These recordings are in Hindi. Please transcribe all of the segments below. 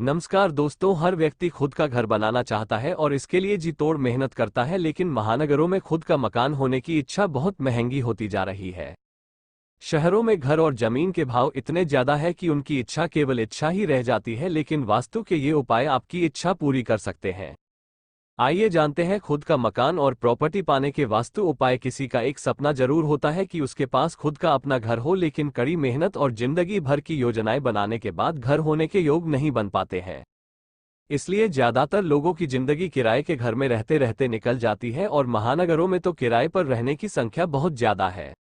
नमस्कार दोस्तों, हर व्यक्ति खुद का घर बनाना चाहता है और इसके लिए जी तोड़ मेहनत करता है, लेकिन महानगरों में खुद का मकान होने की इच्छा बहुत महंगी होती जा रही है। शहरों में घर और जमीन के भाव इतने ज्यादा है कि उनकी इच्छा केवल इच्छा ही रह जाती है, लेकिन वास्तु के ये उपाय आपकी इच्छा पूरी कर सकते हैं। आइए जानते हैं खुद का मकान और प्रॉपर्टी पाने के वास्तु उपाय। किसी का एक सपना जरूर होता है कि उसके पास खुद का अपना घर हो, लेकिन कड़ी मेहनत और जिंदगी भर की योजनाएं बनाने के बाद घर होने के योग नहीं बन पाते हैं। इसलिए ज्यादातर लोगों की जिंदगी किराए के घर में रहते रहते निकल जाती है और महानगरों में तो किराए पर रहने की संख्या बहुत ज्यादा है।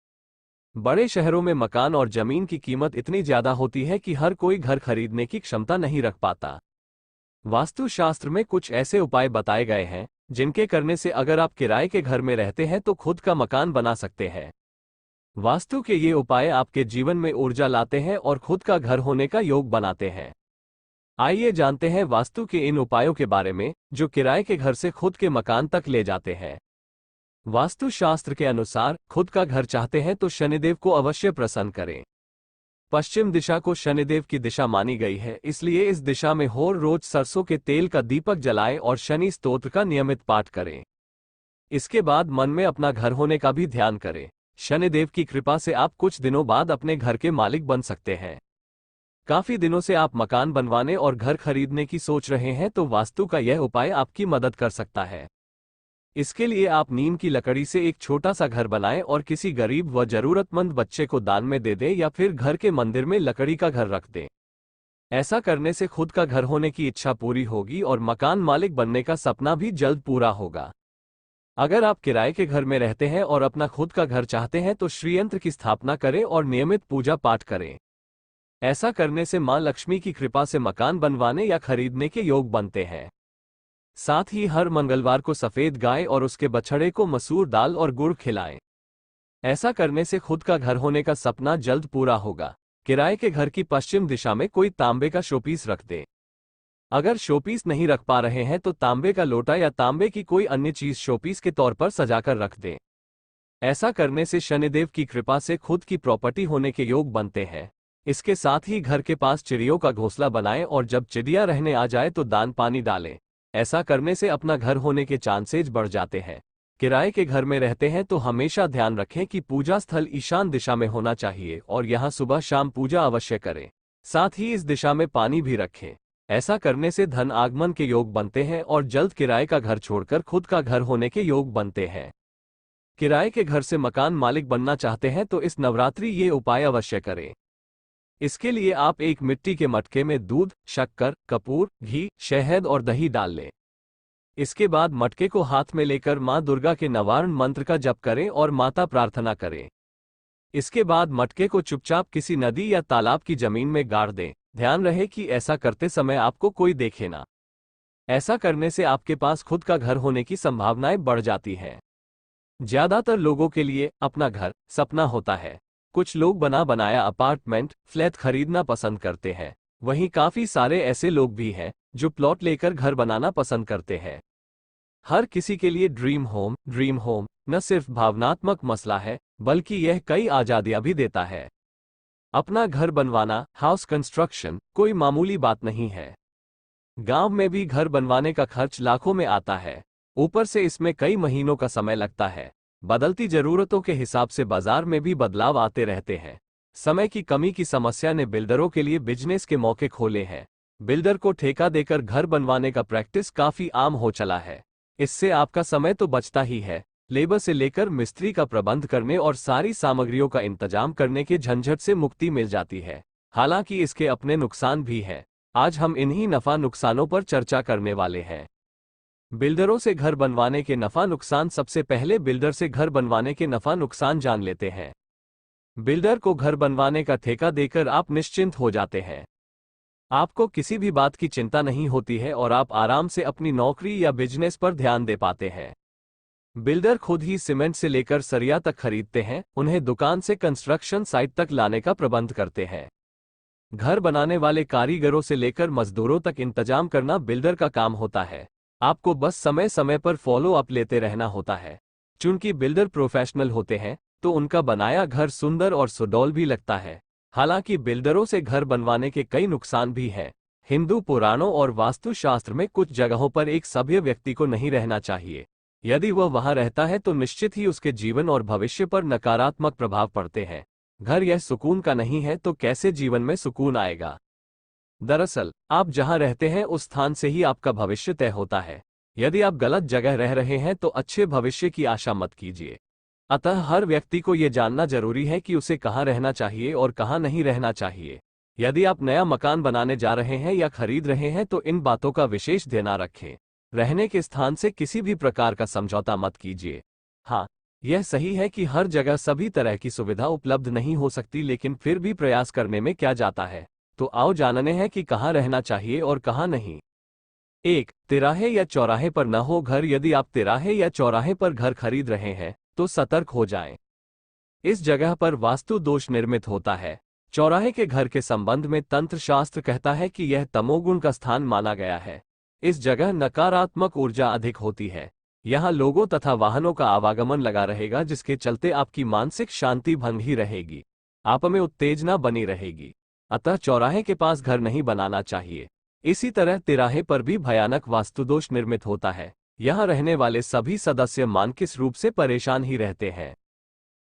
बड़े शहरों में मकान और जमीन की कीमत इतनी ज्यादा होती है कि हर कोई घर खरीदने की क्षमता नहीं रख पाता। वास्तुशास्त्र में कुछ ऐसे उपाय बताए गए हैं जिनके करने से अगर आप किराए के घर में रहते हैं तो खुद का मकान बना सकते हैं। वास्तु के ये उपाय आपके जीवन में ऊर्जा लाते हैं और खुद का घर होने का योग बनाते हैं। आइए जानते हैं वास्तु के इन उपायों के बारे में जो किराए के घर से खुद के मकान तक ले जाते हैं। वास्तुशास्त्र के अनुसार खुद का घर चाहते हैं तो शनिदेव को अवश्य प्रसन्न करें। पश्चिम दिशा को शनिदेव की दिशा मानी गई है, इसलिए इस दिशा में हर रोज सरसों के तेल का दीपक जलाएं और शनि स्तोत्र का नियमित पाठ करें। इसके बाद मन में अपना घर होने का भी ध्यान करें। शनिदेव की कृपा से आप कुछ दिनों बाद अपने घर के मालिक बन सकते हैं। काफी दिनों से आप मकान बनवाने और घर खरीदने की सोच रहे हैं तो वास्तु का यह उपाय आपकी मदद कर सकता है। इसके लिए आप नीम की लकड़ी से एक छोटा सा घर बनाएं और किसी गरीब व जरूरतमंद बच्चे को दान में दे दें या फिर घर के मंदिर में लकड़ी का घर रख दें। ऐसा करने से खुद का घर होने की इच्छा पूरी होगी और मकान मालिक बनने का सपना भी जल्द पूरा होगा। अगर आप किराए के घर में रहते हैं और अपना खुद का घर चाहते हैं तो श्रीयंत्र की स्थापना करें और नियमित पूजा पाठ करें। ऐसा करने से मां लक्ष्मी की कृपा से मकान बनवाने या खरीदने के योग बनते हैं। साथ ही हर मंगलवार को सफेद गाय और उसके बछड़े को मसूर दाल और गुड़ खिलाएं। ऐसा करने से खुद का घर होने का सपना जल्द पूरा होगा। किराए के घर की पश्चिम दिशा में कोई तांबे का शोपीस रख दें। अगर शोपीस नहीं रख पा रहे हैं तो तांबे का लोटा या तांबे की कोई अन्य चीज शोपीस के तौर पर सजाकर रख दें। ऐसा करने से शनिदेव की कृपा से खुद की प्रॉपर्टी होने के योग बनते हैं। इसके साथ ही घर के पास चिड़ियों का घोंसला बनाएं और जब चिड़िया रहने आ जाए तो दान पानी डालें। ऐसा करने से अपना घर होने के चांसेज बढ़ जाते हैं। किराए के घर में रहते हैं तो हमेशा ध्यान रखें कि पूजा स्थल ईशान दिशा में होना चाहिए और यहां सुबह शाम पूजा अवश्य करें। साथ ही इस दिशा में पानी भी रखें। ऐसा करने से धन आगमन के योग बनते हैं और जल्द किराए का घर छोड़कर खुद का घर होने के योग बनते हैं। किराए के घर से मकान मालिक बनना चाहते हैं तो इस नवरात्रि ये उपाय अवश्य करें। इसके लिए आप एक मिट्टी के मटके में दूध, शक्कर, कपूर, घी, शहद और दही डाल लें। इसके बाद मटके को हाथ में लेकर मां दुर्गा के नवारण मंत्र का जप करें और माता प्रार्थना करें। इसके बाद मटके को चुपचाप किसी नदी या तालाब की जमीन में गाड़ दें। ध्यान रहे कि ऐसा करते समय आपको कोई देखे ना। ऐसा करने से आपके पास खुद का घर होने की संभावनाएं बढ़ जाती हैं। ज्यादातर लोगों के लिए अपना घर सपना होता है। कुछ लोग बना बनाया अपार्टमेंट, फ्लैट खरीदना पसंद करते हैं। वहीं काफी सारे ऐसे लोग भी हैं जो प्लॉट लेकर घर बनाना पसंद करते हैं। हर किसी के लिए ड्रीम होम न सिर्फ भावनात्मक मसला है, बल्कि यह कई आजादियां भी देता है। अपना घर बनवाना, हाउस कंस्ट्रक्शन, कोई मामूली बात नहीं है। गांव में भी घर बनवाने का खर्च लाखों में आता है। ऊपर से इसमें कई महीनों का समय लगता है। बदलती जरूरतों के हिसाब से बाजार में भी बदलाव आते रहते हैं। समय की कमी की समस्या ने बिल्डरों के लिए बिजनेस के मौके खोले हैं। बिल्डर को ठेका देकर घर बनवाने का प्रैक्टिस काफी आम हो चला है। इससे आपका समय तो बचता ही है, लेबर से लेकर मिस्त्री का प्रबंध करने और सारी सामग्रियों का इंतजाम करने के झंझट से मुक्ति मिल जाती है। हालांकि इसके अपने नुकसान भी हैं। आज हम इन्हीं नफा नुकसानों पर चर्चा करने वाले हैं। बिल्डरों से घर बनवाने के नफा नुकसान। सबसे पहले बिल्डर से घर बनवाने के नफा नुकसान जान लेते हैं। बिल्डर को घर बनवाने का ठेका देकर आप निश्चिंत हो जाते हैं। आपको किसी भी बात की चिंता नहीं होती है और आप आराम से अपनी नौकरी या बिजनेस पर ध्यान दे पाते हैं। बिल्डर खुद ही सीमेंट से लेकर सरिया तक खरीदते हैं, उन्हें दुकान से कंस्ट्रक्शन साइट तक लाने का प्रबंध करते हैं। घर बनाने वाले कारीगरों से लेकर मजदूरों तक इंतजाम करना बिल्डर का काम होता है। आपको बस समय समय पर फॉलो अप लेते रहना होता है। चूंकि बिल्डर प्रोफेशनल होते हैं तो उनका बनाया घर सुंदर और सुडौल भी लगता है। हालांकि बिल्डरों से घर बनवाने के कई नुकसान भी हैं। हिंदू पुराणों और वास्तुशास्त्र में कुछ जगहों पर एक सभ्य व्यक्ति को नहीं रहना चाहिए। यदि वह वहां रहता है तो निश्चित ही उसके जीवन और भविष्य पर नकारात्मक प्रभाव पड़ते हैं। घर यह सुकून का नहीं है तो कैसे जीवन में सुकून आएगा। दरअसल आप जहां रहते हैं उस स्थान से ही आपका भविष्य तय होता है। यदि आप गलत जगह रह रहे हैं तो अच्छे भविष्य की आशा मत कीजिए। अतः हर व्यक्ति को यह जानना जरूरी है कि उसे कहाँ रहना चाहिए और कहाँ नहीं रहना चाहिए। यदि आप नया मकान बनाने जा रहे हैं या खरीद रहे हैं तो इन बातों का विशेष ध्यान रखें। रहने के स्थान से किसी भी प्रकार का समझौता मत कीजिए। हाँ, यह सही है कि हर जगह सभी तरह की सुविधा उपलब्ध नहीं हो सकती, लेकिन फिर भी प्रयास करने में क्या जाता है। तो आओ जानने हैं कि कहाँ रहना चाहिए और कहाँ नहीं। 1. तिराहे या चौराहे पर न हो घर। यदि आप तिराहे या चौराहे पर घर खरीद रहे हैं तो सतर्क हो जाएं। इस जगह पर वास्तु दोष निर्मित होता है। चौराहे के घर के संबंध में तंत्र शास्त्र कहता है कि यह तमोगुण का स्थान माना गया है। इस जगह नकारात्मक ऊर्जा अधिक होती है। यहाँ लोगों तथा वाहनों का आवागमन लगा रहेगा, जिसके चलते आपकी मानसिक शांति भंग ही रहेगी। आप में उत्तेजना बनी रहेगी। अतः चौराहे के पास घर नहीं बनाना चाहिए। इसी तरह तिराहे पर भी भयानक वास्तुदोष निर्मित होता है। यहाँ रहने वाले सभी सदस्य मानसिक रूप से परेशान ही रहते हैं।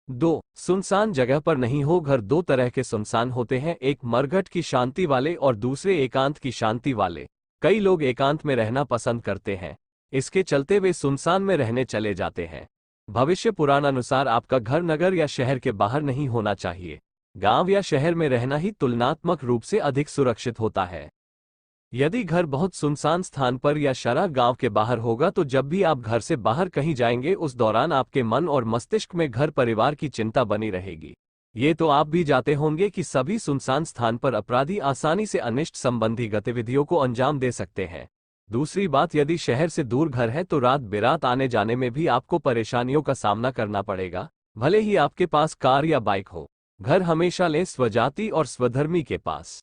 2. सुनसान जगह पर नहीं हो घर। दो तरह के सुनसान होते हैं, एक मरघट की शांति वाले और दूसरे एकांत की शांति वाले। कई लोग एकांत में रहना पसंद करते हैं, इसके चलते वे सुनसान में रहने चले जाते हैं। भविष्य पुराण अनुसार आपका घर नगर या शहर के बाहर नहीं होना चाहिए। गांव या शहर में रहना ही तुलनात्मक रूप से अधिक सुरक्षित होता है। यदि घर बहुत सुनसान स्थान पर या शहर गांव के बाहर होगा तो जब भी आप घर से बाहर कहीं जाएंगे उस दौरान आपके मन और मस्तिष्क में घर परिवार की चिंता बनी रहेगी। ये तो आप भी जानते होंगे कि सभी सुनसान स्थान पर अपराधी आसानी से अनिष्ट संबंधी गतिविधियों को अंजाम दे सकते हैं। दूसरी बात, यदि शहर से दूर घर है तो रात बेरात आने जाने में भी आपको परेशानियों का सामना करना पड़ेगा, भले ही आपके पास कार या बाइक हो। घर हमेशा लें स्वजाति और स्वधर्मी के पास।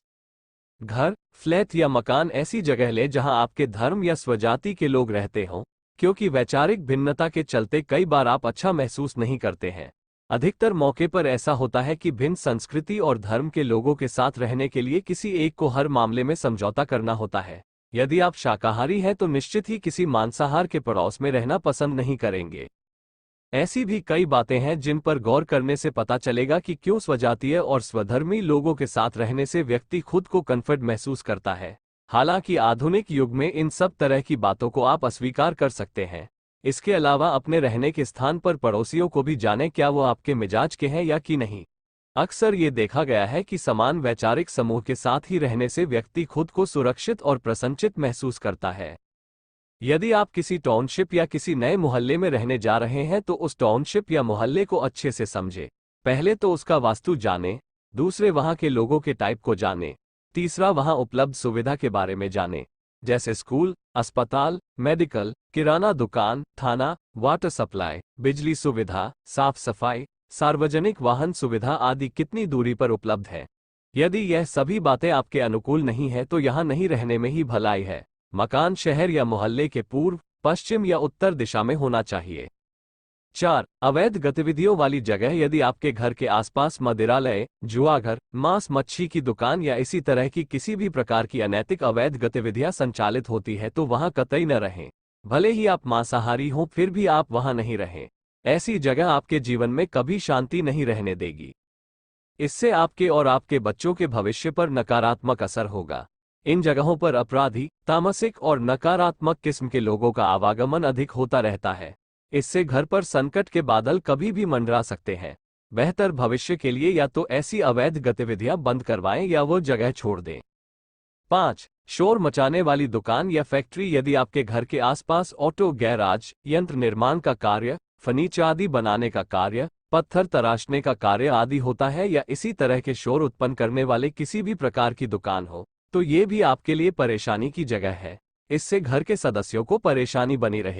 घर, फ्लैट या मकान ऐसी जगह ले जहां आपके धर्म या स्वजाति के लोग रहते हों, क्योंकि वैचारिक भिन्नता के चलते कई बार आप अच्छा महसूस नहीं करते हैं। अधिकतर मौके पर ऐसा होता है कि भिन्न संस्कृति और धर्म के लोगों के साथ रहने के लिए किसी एक को हर मामले में समझौता करना होता है। यदि आप शाकाहारी हैं तो निश्चित ही किसी मांसाहार के पड़ोस में रहना पसंद नहीं करेंगे। ऐसी भी कई बातें हैं जिन पर गौर करने से पता चलेगा कि क्यों स्वजातीय और स्वधर्मी लोगों के साथ रहने से व्यक्ति खुद को कंफर्ट महसूस करता है। हालांकि आधुनिक युग में इन सब तरह की बातों को आप अस्वीकार कर सकते हैं। इसके अलावा अपने रहने के स्थान पर पड़ोसियों को भी जानें क्या वो आपके मिजाज के हैं या कि नहीं। अक्सर ये देखा गया है कि समान वैचारिक समूह के साथ ही रहने से व्यक्ति खुद को सुरक्षित और प्रसन्नचित्त महसूस करता है। यदि आप किसी टाउनशिप या किसी नए मोहल्ले में रहने जा रहे हैं तो उस टाउनशिप या मोहल्ले को अच्छे से समझें। पहले तो उसका वास्तु जानें, दूसरे वहां के लोगों के टाइप को जानें, तीसरा वहां उपलब्ध सुविधा के बारे में जानें, जैसे स्कूल, अस्पताल, मेडिकल, किराना दुकान, थाना, वाटर सप्लाई, बिजली सुविधा, साफ सफाई, सार्वजनिक वाहन सुविधा आदि कितनी दूरी पर उपलब्ध है। यदि यह सभी बातें आपके अनुकूल नहीं है तो यहाँ नहीं रहने में ही भलाई है। मकान शहर या मोहल्ले के पूर्व, पश्चिम या उत्तर दिशा में होना चाहिए। 4. अवैध गतिविधियों वाली जगह। यदि आपके घर के आसपास मदिरालय, जुआघर, मांस मच्छी की दुकान या इसी तरह की किसी भी प्रकार की अनैतिक अवैध गतिविधियां संचालित होती है तो वहां कतई न रहें। भले ही आप मांसाहारी हों फिर भी आप वहां नहीं रहें। ऐसी जगह आपके जीवन में कभी शांति नहीं रहने देगी। इससे आपके और आपके बच्चों के भविष्य पर नकारात्मक असर होगा। इन जगहों पर अपराधी, तामसिक और नकारात्मक किस्म के लोगों का आवागमन अधिक होता रहता है। इससे घर पर संकट के बादल कभी भी मंडरा सकते हैं। बेहतर भविष्य के लिए या तो ऐसी अवैध गतिविधियां बंद करवाएं या वो जगह छोड़ दें। 5. शोर मचाने वाली दुकान या फैक्ट्री। यदि आपके घर के आसपास ऑटो गैराज, यंत्र निर्माण का कार्य, फर्नीचर आदि बनाने का कार्य, पत्थर तराशने का कार्य आदि होता है या इसी तरह के शोर उत्पन्न करने वाले किसी भी प्रकार की दुकान हो तो ये भी आपके लिए परेशानी की जगह है। इससे घर के सदस्यों को परेशानी बनी रहे।